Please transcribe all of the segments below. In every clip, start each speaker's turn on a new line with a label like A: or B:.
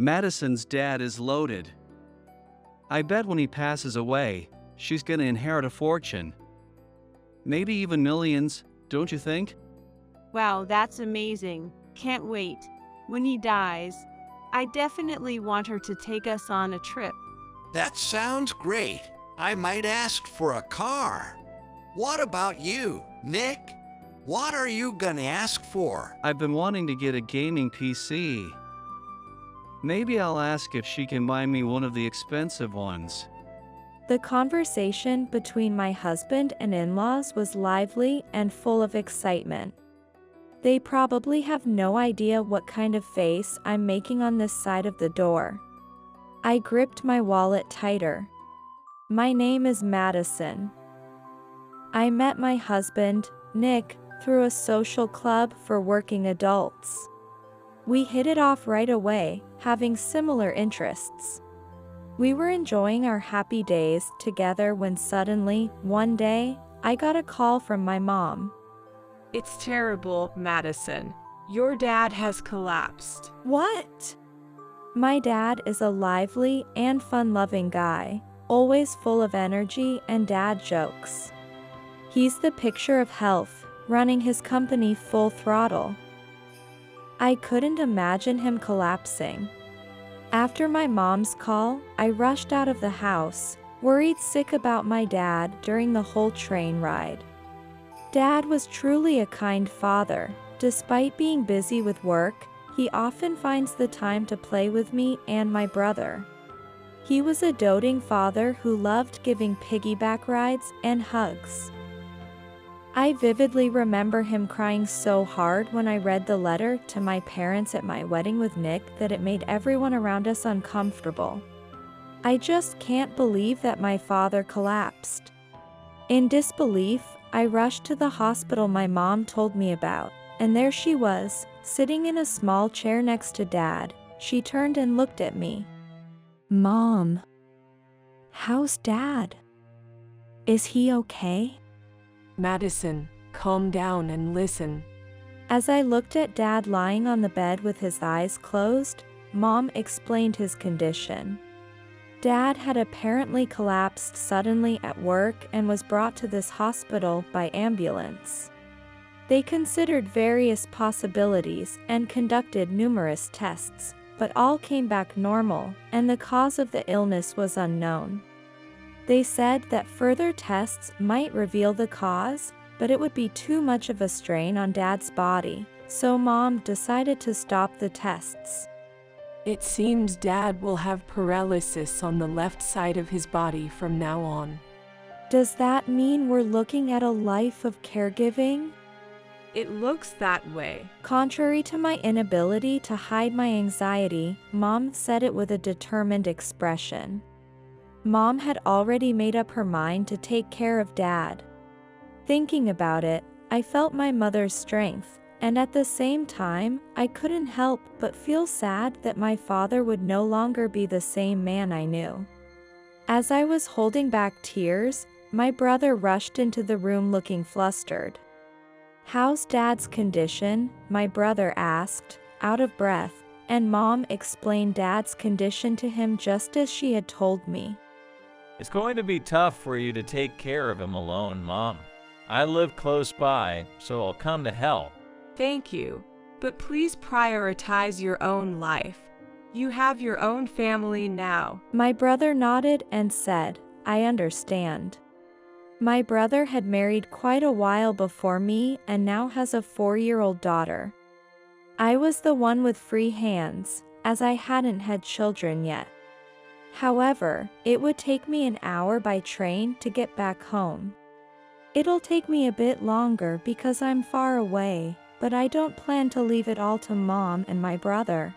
A: Madison's dad is loaded. I bet when he passes away, she's gonna inherit a fortune. Maybe even millions, don't you think?
B: Wow, that's amazing. Can't wait. When he dies, I definitely want her to take us on a trip.
C: That sounds great. I might ask for a car. What about you, Nick? What are you gonna ask for?
A: I've been wanting to get a gaming PC. Maybe I'll ask if she can buy me one of the expensive ones.
D: The conversation between my husband and in-laws was lively and full of excitement. They probably have no idea what kind of face I'm making on this side of the door. I gripped my wallet tighter. My name is Madison. I met my husband, Nick, through a social club for working adults. We hit it off right away, having similar interests. We were enjoying our happy days together when suddenly, one day, I got a call from my mom.
E: It's terrible, Madison. Your dad has collapsed.
D: What? My dad is a lively and fun-loving guy, always full of energy and dad jokes. He's the picture of health, running his company full throttle. I couldn't imagine him collapsing. After my mom's call, I rushed out of the house, worried sick about my dad during the whole train ride. Dad was truly a kind father. Despite being busy with work, he often finds the time to play with me and my brother. He was a doting father who loved giving piggyback rides and hugs. I vividly remember him crying so hard when I read the letter to my parents at my wedding with Nick that it made everyone around us uncomfortable. I just can't believe that my father collapsed. In disbelief, I rushed to the hospital my mom told me about, and there she was, sitting in a small chair next to Dad. She turned and looked at me. "Mom, how's Dad? Is he okay?"
E: Madison, calm down and listen.
D: As I looked at Dad lying on the bed with his eyes closed, Mom explained his condition. Dad had apparently collapsed suddenly at work and was brought to this hospital by ambulance. They considered various possibilities and conducted numerous tests, but all came back normal, and the cause of the illness was unknown. They said that further tests might reveal the cause, but it would be too much of a strain on Dad's body, so Mom decided to stop the tests.
E: It seems Dad will have paralysis on the left side of his body from now on.
D: Does that mean we're looking at a life of caregiving?
E: It looks that way.
D: Contrary to my inability to hide my anxiety, Mom said it with a determined expression. Mom had already made up her mind to take care of Dad. Thinking about it, I felt my mother's strength, and at the same time, I couldn't help but feel sad that my father would no longer be the same man I knew. As I was holding back tears, my brother rushed into the room looking flustered. "How's Dad's condition?" my brother asked, out of breath, and Mom explained Dad's condition to him just as she had told me.
F: It's going to be tough for you to take care of him alone, Mom. I live close by, so I'll come to help.
E: Thank you, but please prioritize your own life. You have your own family now.
D: My brother nodded and said, "I understand." My brother had married quite a while before me and now has a 4-year-old daughter. I was the one with free hands, as I hadn't had children yet. However, it would take me an hour by train to get back home. It'll take me a bit longer because I'm far away, but I don't plan to leave it all to Mom and my brother.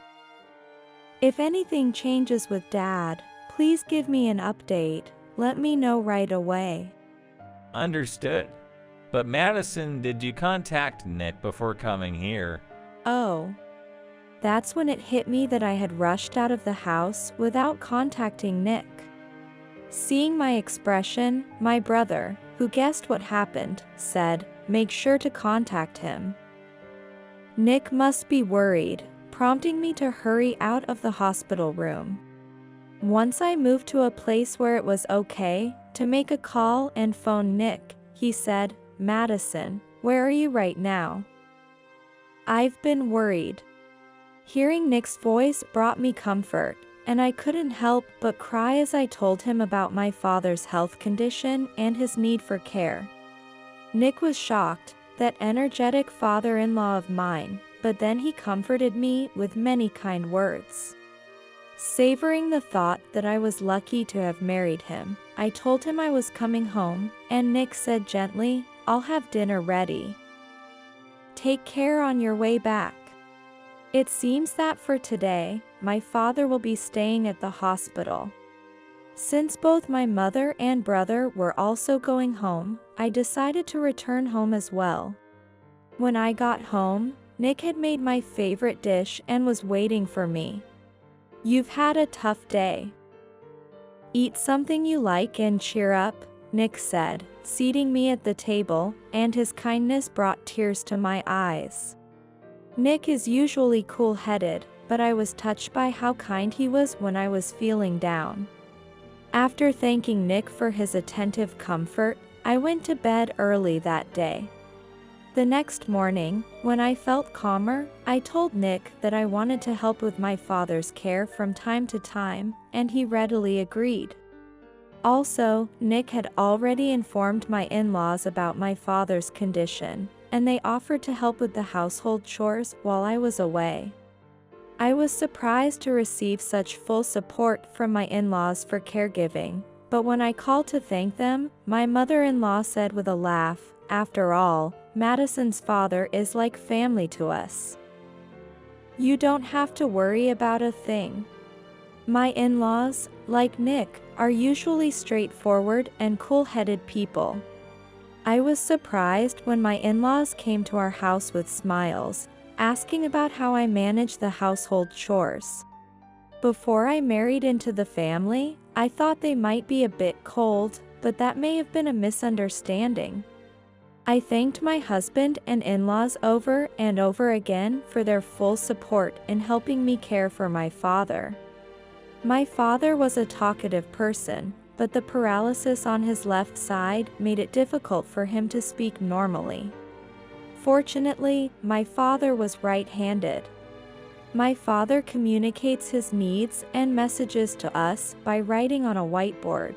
D: If anything changes with Dad, please give me an update. Let me know right away.
F: Understood. But Madison, did you contact Nick before coming here?
D: Oh. That's when it hit me that I had rushed out of the house without contacting Nick. Seeing my expression, my brother, who guessed what happened, said, "Make sure to contact him. Nick must be worried, prompting me to hurry out of the hospital room. Once I moved to a place where it was okay to make a call and phone Nick, he said, "Madison, where are you right now? I've been worried." Hearing Nick's voice brought me comfort, and I couldn't help but cry as I told him about my father's health condition and his need for care. Nick was shocked, that energetic father-in-law of mine, but then he comforted me with many kind words. Savoring the thought that I was lucky to have married him, I told him I was coming home, and Nick said gently, "I'll have dinner ready. Take care on your way back." It seems that for today, my father will be staying at the hospital. Since both my mother and brother were also going home, I decided to return home as well. When I got home, Nick had made my favorite dish and was waiting for me. "You've had a tough day. Eat something you like and cheer up," Nick said, seating me at the table, and his kindness brought tears to my eyes. Nick is usually cool-headed, but I was touched by how kind he was when I was feeling down. After thanking Nick for his attentive comfort, I went to bed early that day. The next morning, when I felt calmer, I told Nick that I wanted to help with my father's care from time to time, and he readily agreed. Also, Nick had already informed my in-laws about my father's condition, and they offered to help with the household chores while I was away. I was surprised to receive such full support from my in-laws for caregiving, but when I called to thank them, my mother-in-law said with a laugh, "After all, Madison's father is like family to us. You don't have to worry about a thing." My in-laws, like Nick, are usually straightforward and cool-headed people. I was surprised when my in-laws came to our house with smiles, asking about how I manage the household chores. Before I married into the family, I thought they might be a bit cold, but that may have been a misunderstanding. I thanked my husband and in-laws over and over again for their full support in helping me care for my father. My father was a talkative person, but the paralysis on his left side made it difficult for him to speak normally. Fortunately, my father was right-handed. My father communicates his needs and messages to us by writing on a whiteboard.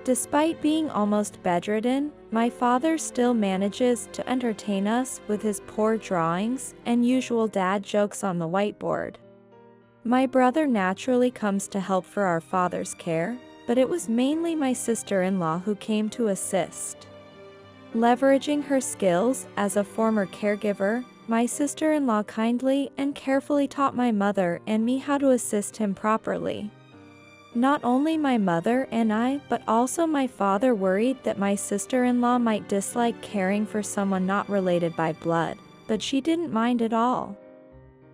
D: Despite being almost bedridden, my father still manages to entertain us with his poor drawings and usual dad jokes on the whiteboard. My brother naturally comes to help for our father's care, but it was mainly my sister-in-law who came to assist. Leveraging her skills as a former caregiver, my sister-in-law kindly and carefully taught my mother and me how to assist him properly. Not only my mother and I, but also my father worried that my sister-in-law might dislike caring for someone not related by blood, but she didn't mind at all.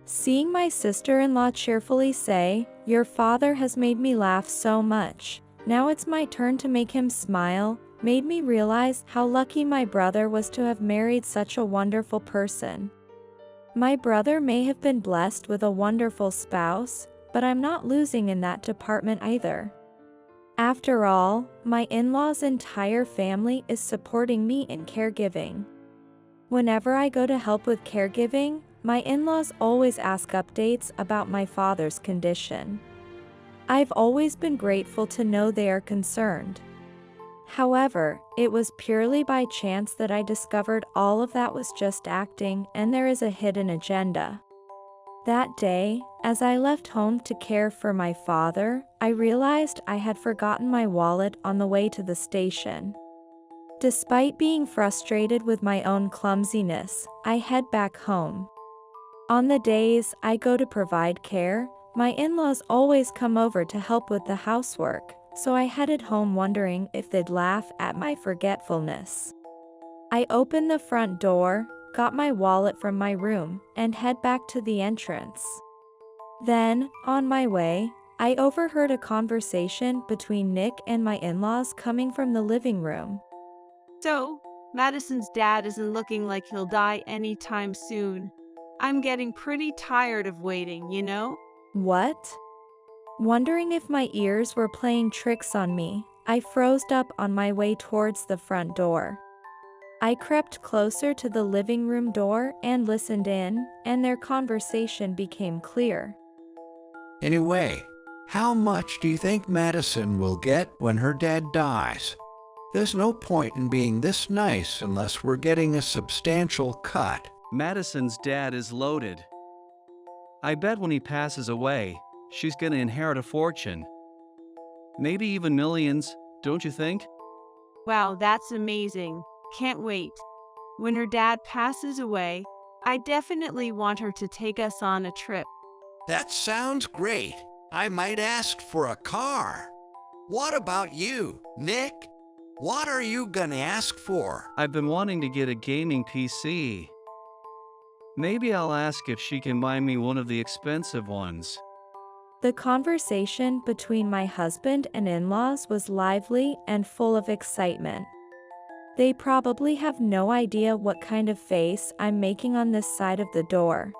D: Seeing my sister-in-law cheerfully say, "Your father has made me laugh so much, now it's my turn to make him smile," made me realize how lucky my brother was to have married such a wonderful person. My brother may have been blessed with a wonderful spouse, but I'm not losing in that department either. After all, my in-laws' entire family is supporting me in caregiving. Whenever I go to help with caregiving, my in-laws always ask updates about my father's condition. I've always been grateful to know they are concerned. However, it was purely by chance that I discovered all of that was just acting and there is a hidden agenda. That day, as I left home to care for my father, I realized I had forgotten my wallet on the way to the station. Despite being frustrated with my own clumsiness, I head back home. On the days I go to provide care, my in-laws always come over to help with the housework, so I headed home wondering if they'd laugh at my forgetfulness. I opened the front door, got my wallet from my room, and head back to the entrance. Then, on my way, I overheard a conversation between Nick and my in-laws coming from the living room.
B: "So, Madison's dad isn't looking like he'll die anytime soon. I'm getting pretty tired of waiting, you know?
D: What? Wondering if my ears were playing tricks on me, I froze up on my way towards the front door. I crept closer to the living room door and listened in, and their conversation became clear.
C: Anyway, how much do you think Madison will get when her dad dies? There's no point in being this nice unless we're getting a substantial cut.
A: Madison's dad is loaded. I bet when he passes away, she's gonna inherit a fortune. Maybe even millions, don't you think?
B: Wow, that's amazing. Can't wait. When her dad passes away, I definitely want her to take us on a trip.
C: That sounds great. I might ask for a car. What about you, Nick? What are you gonna ask for?
A: I've been wanting to get a gaming PC. Maybe I'll ask if she can buy me one of the expensive ones.
D: The conversation between my husband and in-laws was lively and full of excitement. They probably have no idea what kind of face I'm making on this side of the door.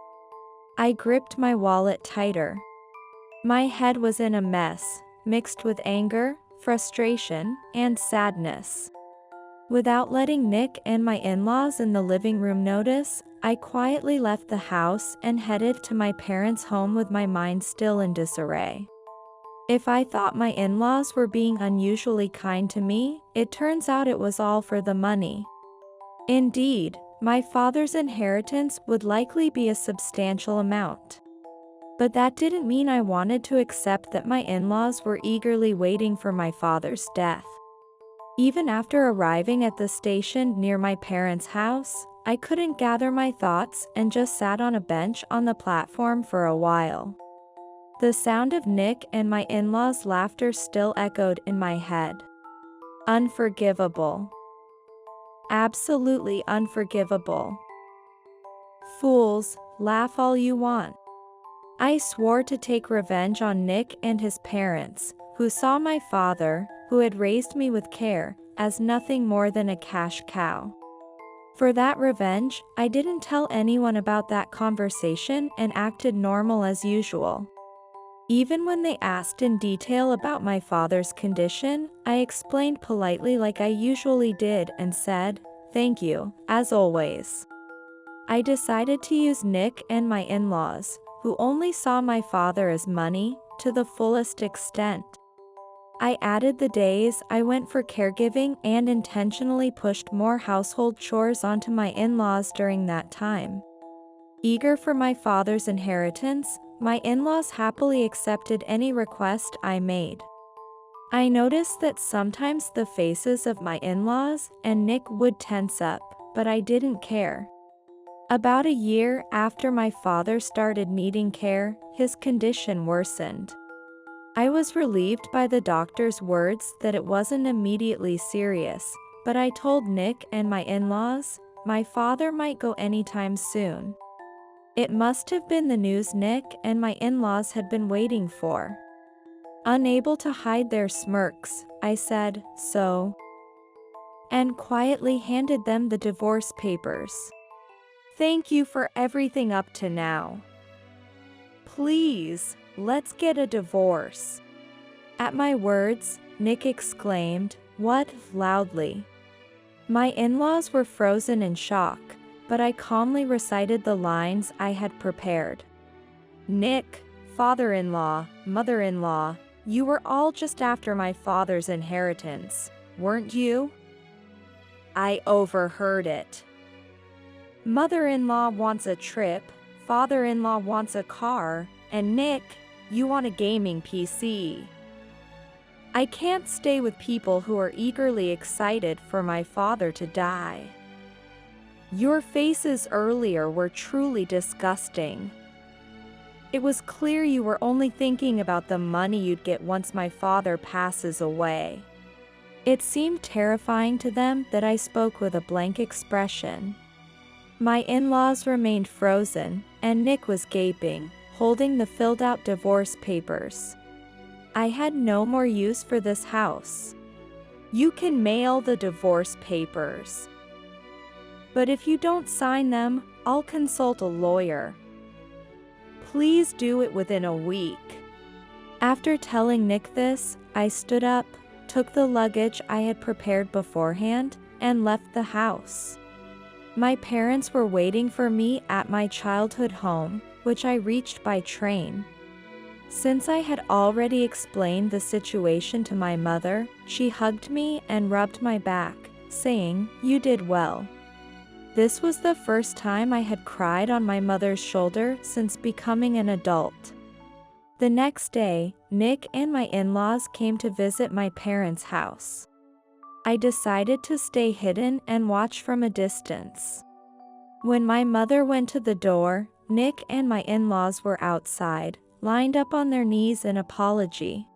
D: I gripped my wallet tighter. My head was in a mess, mixed with anger, frustration, and sadness. Without letting Nick and my in-laws in the living room notice, I quietly left the house and headed to my parents' home with my mind still in disarray. If I thought my in-laws were being unusually kind to me, it turns out it was all for the money. Indeed, my father's inheritance would likely be a substantial amount. But that didn't mean I wanted to accept that my in-laws were eagerly waiting for my father's death. Even after arriving at the station near my parents' house, I couldn't gather my thoughts and just sat on a bench on the platform for a while. The sound of Nick and my in-laws' laughter still echoed in my head. Unforgivable. Absolutely unforgivable. Fools, laugh all you want. I swore to take revenge on Nick and his parents, who saw my father, who had raised me with care, as nothing more than a cash cow. For that revenge, I didn't tell anyone about that conversation and acted normal as usual. Even when they asked in detail about my father's condition, I explained politely like I usually did and said, "Thank you, as always." I decided to use Nick and my in-laws, who only saw my father as money, to the fullest extent. I added the days I went for caregiving and intentionally pushed more household chores onto my in-laws during that time. Eager for my father's inheritance, my in-laws happily accepted any request I made. I noticed that sometimes the faces of my in-laws and Nick would tense up, but I didn't care. About a year after my father started needing care, his condition worsened. I was relieved by the doctor's words that it wasn't immediately serious, but I told Nick and my in-laws, my father might go anytime soon. It must have been the news Nick and my in-laws had been waiting for. Unable to hide their smirks, I said, "So?" and quietly handed them the divorce papers. "Thank you for everything up to now. Please, let's get a divorce." At my words, Nick exclaimed, "What?" loudly. My in-laws were frozen in shock, but I calmly recited the lines I had prepared. "Nick, father-in-law, mother-in-law, you were all just after my father's inheritance, weren't you? I overheard it. Mother-in-law wants a trip, father-in-law wants a car, and Nick, you want a gaming PC. I can't stay with people who are eagerly excited for my father to die. Your faces earlier were truly disgusting. It was clear you were only thinking about the money you'd get once my father passes away." It seemed terrifying to them that I spoke with a blank expression. My in-laws remained frozen, and Nick was gaping, holding the filled-out divorce papers. I had no more use for this house. "You can mail the divorce papers. But if you don't sign them, I'll consult a lawyer. Please do it within a week. After telling Nick this, I stood up, took the luggage I had prepared beforehand, and left the house. My parents were waiting for me at my childhood home, which I reached by train. Since I had already explained the situation to my mother, she hugged me and rubbed my back, saying, "You did well." This was the first time I had cried on my mother's shoulder since becoming an adult. The next day, Nick and my in-laws came to visit my parents' house. I decided to stay hidden and watch from a distance. When my mother went to the door, Nick and my in-laws were outside, lined up on their knees in apology.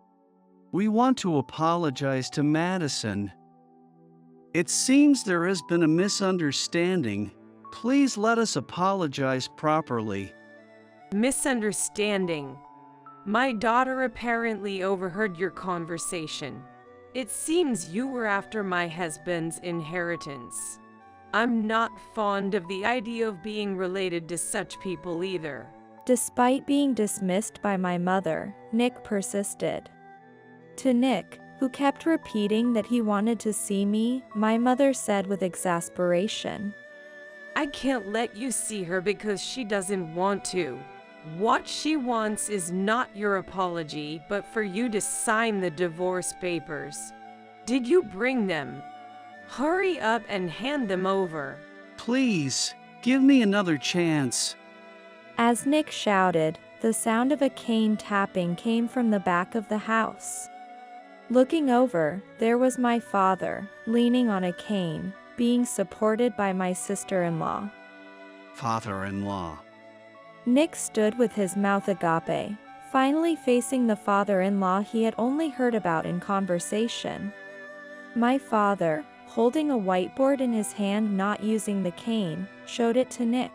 A: We want to apologize to Madison. It seems there has been a misunderstanding. Please let us apologize properly.
E: Misunderstanding. My daughter apparently overheard your conversation. It seems you were after my husband's inheritance. I'm not fond of the idea of being related to such people either.
D: Despite being dismissed by my mother, Nick persisted. To Nick, who kept repeating that he wanted to see me, my mother said with exasperation,
E: I can't let you see her because she doesn't want to. What she wants is not your apology, but for you to sign the divorce papers. Did you bring them? Hurry up and hand them over.
A: Please, give me another chance.
D: As Nick shouted, the sound of a cane tapping came from the back of the house. Looking over, there was my father, leaning on a cane, being supported by my sister-in-law.
A: Father-in-law.
D: Nick stood with his mouth agape, finally facing the father-in-law he had only heard about in conversation. My father, holding a whiteboard in his hand not using the cane, showed it to Nick.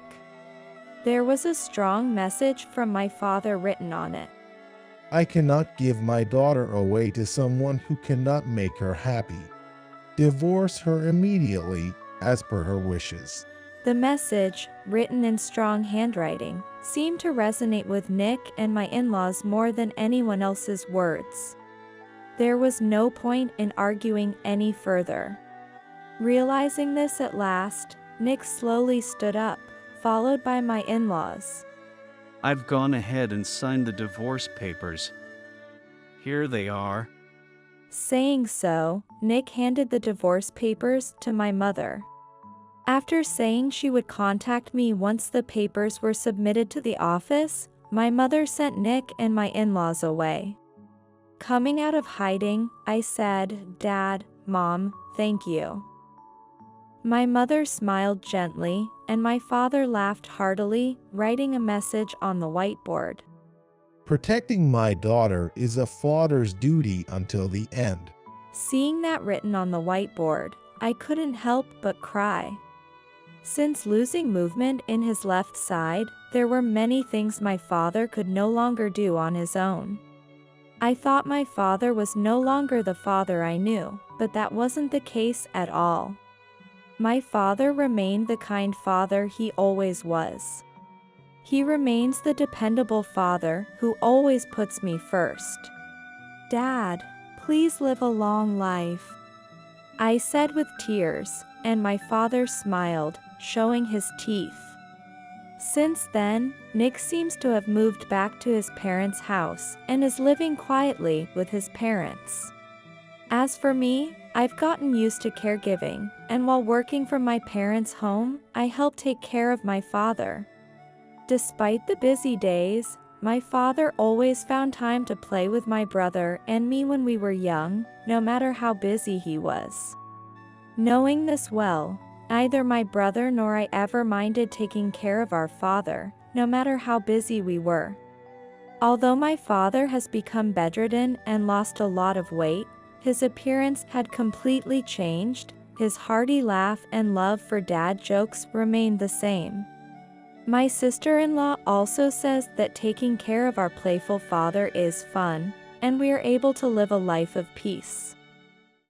D: There was a strong message from my father written on it.
G: I cannot give my daughter away to someone who cannot make her happy. Divorce her immediately, as per her wishes.
D: The message, written in strong handwriting, seemed to resonate with Nick and my in-laws more than anyone else's words. There was no point in arguing any further. Realizing this at last, Nick slowly stood up, followed by my in-laws.
A: I've gone ahead and signed the divorce papers. Here they are.
D: Saying so, Nick handed the divorce papers to my mother. After saying she would contact me once the papers were submitted to the office, my mother sent Nick and my in-laws away. Coming out of hiding, I said, "Dad, Mom, thank you." My mother smiled gently, and my father laughed heartily, writing a message on the whiteboard.
G: Protecting my daughter is a father's duty until the end.
D: Seeing that written on the whiteboard, I couldn't help but cry. Since losing movement in his left side, there were many things my father could no longer do on his own. I thought my father was no longer the father I knew, but that wasn't the case at all. My father remained the kind father he always was. He remains the dependable father who always puts me first. "Dad, please live a long life," I said with tears, and my father smiled, showing his teeth. Since then, Nick seems to have moved back to his parents' house and is living quietly with his parents. As for me, I've gotten used to caregiving, and while working from my parents' home, I help take care of my father. Despite the busy days, my father always found time to play with my brother and me when we were young, no matter how busy he was. Knowing this well, neither my brother nor I ever minded taking care of our father, no matter how busy we were. Although my father has become bedridden and lost a lot of weight, his appearance had completely changed, his hearty laugh and love for dad jokes remained the same. My sister-in-law also says that taking care of our playful father is fun, and we are able to live a life of peace.